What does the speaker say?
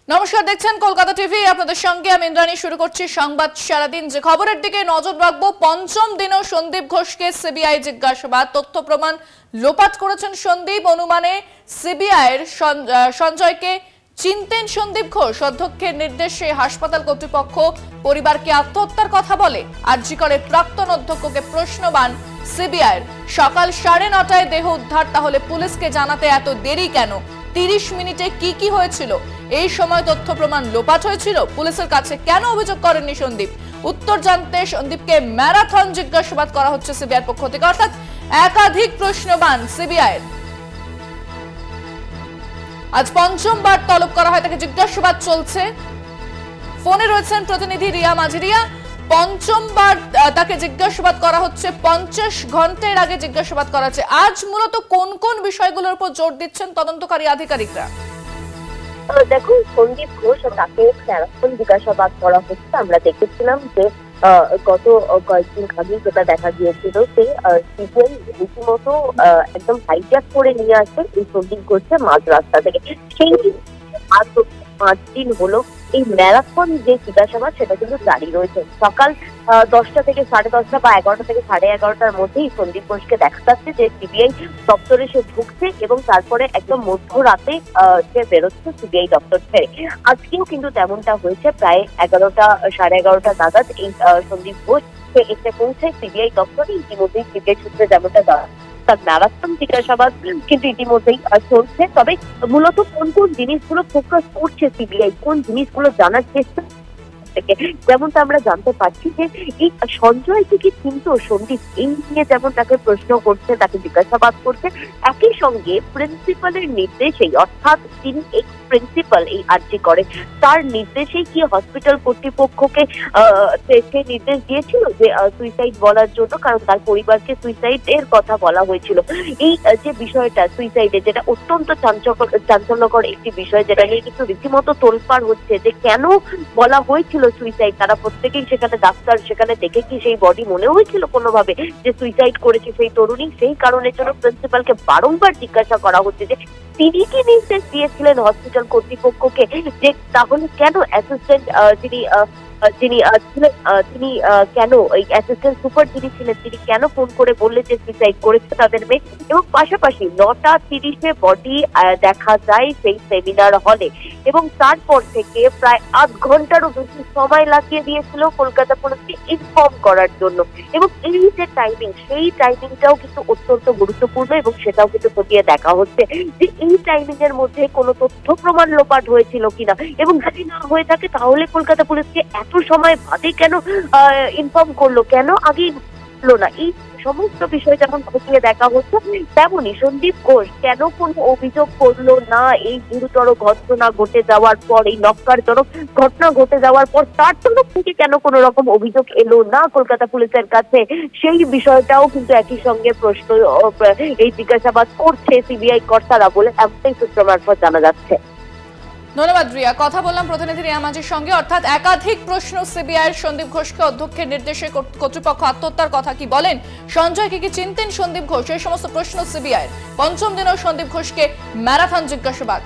নমস্কার, দেখছেন কলকাতা টিভি। আপনাদের সঙ্গে আমি ইন্দ্রাণী। শুরু করছি সংবাদ সারাদিন। যে খবরের দিকে নজর রাখবো, পঞ্চম দিনও সন্দীপ ঘোষকে সিবিআই জিজ্ঞাসাবাদ। তথ্য প্রমাণ লোপাট করেছেন সন্দীপ। অনুমানে সিবিআইয়ের সঞ্জয়কে চিনতেন সন্দীপ ঘোষ। অধ্যক্ষের নির্দেশে হাসপাতাল কর্তৃপক্ষ পরিবারকে আত্মহত্যার কথা বলে। আরজি করে প্রাক্তন অধ্যক্ষকে প্রশ্নবান সিবিআইয়ের। সকাল 9:30টায় দেহ উদ্ধার, তাহলে পুলিশকে জানাতে এত দেরি কেন? 30 মিনিটে কি হয়েছিল? এই সময় তথ্য প্রমাণ লোপাট হয়েছিল। পুলিশের কাছে কেন অভিযোগ করেননি সন্দীপ? উত্তর জানতে সন্দীপকে ম্যারাথন জিজ্ঞাসাবাদ করা হচ্ছে সিবিআইয়ের পক্ষ থেকে, অর্থাৎ একাধিক প্রশ্নবান সিবিআইয়ের। আজ পঞ্চমবার তলব করা হয় তাকে, জিজ্ঞাসাবাদ চলছে। ফোনে রয়েছেন প্রতিনিধি রিয়া মাঝি। রিয়া, পঞ্চমবার তাকে জিজ্ঞাসাবাদ করা হচ্ছে, 50 ঘন্টার আগে জিজ্ঞাসাবাদ করা হচ্ছে। আজ মূলত কোন কোন বিষয়গুলোর উপর জোর দিচ্ছেন তদন্তকারী আধিকারিকরা? দেখুন, সন্দীপ ঘোষ তাকে ম্যারাথন জিজ্ঞাসাবাদ করা হচ্ছে। আমরা দেখেছিলাম যে গত কয়েকদিন আগে যেটা দেখা গিয়েছিল, সে সিবিআই রীতিমতো একদম হাইজ্যাক করে নিয়ে আসে এই সন্দীপ ঘোষকে মাঝ রাস্তা থেকে। সেই 5 দিন হলো এই ম্যারাথন যে জিজ্ঞাসাবাদ সেটা কিন্তু জারি রয়েছে। সকাল 10টা থেকে 10:30 বা 11টা থেকে 11:30টার মধ্যেই সন্দীপ ঘোষকে দেখা যাচ্ছে যে সিবিআই দপ্তরে সে ঢুকছে এবং তারপরে একদম মধ্যরাতে সে বেরোচ্ছে সিবিআই দপ্তর ছেড়ে। আজকেও কিন্তু তেমনটা হয়েছে। প্রায় 11টা 11:30 নাগাদ এই সন্দীপ ঘোষ সে এসে পৌঁছায় সিবিআই দপ্তরে। ইতিমধ্যেই সিবিআই সূত্রে যেমনটা তার ম্যারাথন জিজ্ঞাসাবাদ কিন্তু ইতিমধ্যেই চলছে। তবে মূলত কোন কোন জিনিসগুলো ফোকাস করছে সিবিআই, কোন জিনিসগুলো জানার চেষ্টা থেকে, যেমনটা আমরা জানতে পারছি যে এই সঞ্জয় থেকে কিন্তু সন্দীপ এই নিয়ে যেমন তাকে প্রশ্ন করছে, তাকে জিজ্ঞাসাবাদ করছে, একই সঙ্গে প্রিন্সিপালের নির্দেশেই, অর্থাৎ তিনি এক্স প্রিন্সিপাল এই আরজি করে, তার নির্দেশেই কি হসপিটাল কর্তৃপক্ষকে সে নির্দেশ দিয়েছিল যে সুইসাইড বলার জন্য, কারণ তার পরিবারকে সুইসাইডের কথা বলা হয়েছিল। এই যে বিষয়টা সুইসাইডে, যেটা অত্যন্ত চাঞ্চল্যকর একটি বিষয়, যেটা নিয়ে কিন্তু রীতিমতো তোলপাড় হচ্ছে যে কেন বলা হয়েছিল সুইসাইড। তারা প্রত্যেকেই সেখানে ডাক্তার, সেখানে দেখে কি সেই বডি মনে হয়েছিল কোনোভাবে যে সুইসাইড করেছে সেই তরুণী? সেই কারণের জন্য প্রিন্সিপালকে বারংবার জিজ্ঞাসা করা হচ্ছে যে তিনি কি নির্দেশ দিয়েছিলেন হসপিটাল কর্তৃপক্ষকে, যে তাহলে কেন অ্যাসিস্ট্যান্ট যিনি ছিলেন তিনি কেন এই অ্যাসিস্ট্যান্ট সুপার যিনি ছিলেন তিনি কেন ফোন করে বললেন যে সুইসাইড করেছে তাদের মেয়ে? এবং পাশাপাশি 9:30-এ বডি দেখা যায় সেই সেমিনার হলে, এবং তারপর থেকে প্রায় 8 ঘন্টারও বেশি সময় লাগিয়ে দিয়েছিল কলকাতা পুলিশকে ইনফর্ম করার জন্য। এবং এই যে টাইমিং, সেই টাইমিংটাও কিন্তু অত্যন্ত গুরুত্বপূর্ণ, এবং সেটাও কিন্তু খতিয়ে দেখা হচ্ছে যে এই টাইমিং এর মধ্যে কোনো তথ্য প্রমাণ লোপাট হয়েছিল কিনা, এবং যদি না হয়ে থাকে তাহলে কলকাতা পুলিশকে এত সময় বাদে কেন ইনফর্ম করলো, কেন আগে বললো না? এই সমস্ত বিষয় যেমন খতিয়ে দেখা হচ্ছে, তেমনই সন্দীপ ঘোষ কেন কোনো অভিযোগ করলো না এই গুরুতর ঘটনা ঘটে যাওয়ার পর, এই নক্কারজনক ঘটনা ঘটে যাওয়ার পর তার তরফ থেকে কেন কোনো রকম অভিযোগ এলো না কলকাতা পুলিশের কাছে, সেই বিষয়টাও কিন্তু একই সঙ্গে প্রশ্ন এই জিজ্ঞাসাবাদ করছে সিবিআই কর্তারা বলে এমনটাই সূত্র মারফত জানা যাচ্ছে। ধন্যবাদ রিয়া। কথা বললাম প্রতিনিধি রিয়া মাঝির সঙ্গে। অর্থাৎ একাধিক প্রশ্ন সিবিআইয়ের। সন্দীপ ঘোষকে অধ্যক্ষের নির্দেশে কর্তৃপক্ষ আত্মহত্যার কথা কি বলেন? সঞ্জয়কে কি চিনতেন সন্দীপ ঘোষ? এই সমস্ত প্রশ্ন সিবিআইয়ের। পঞ্চম দিনেও সন্দীপ ঘোষকে ম্যারাথন জিজ্ঞাসাবাদ।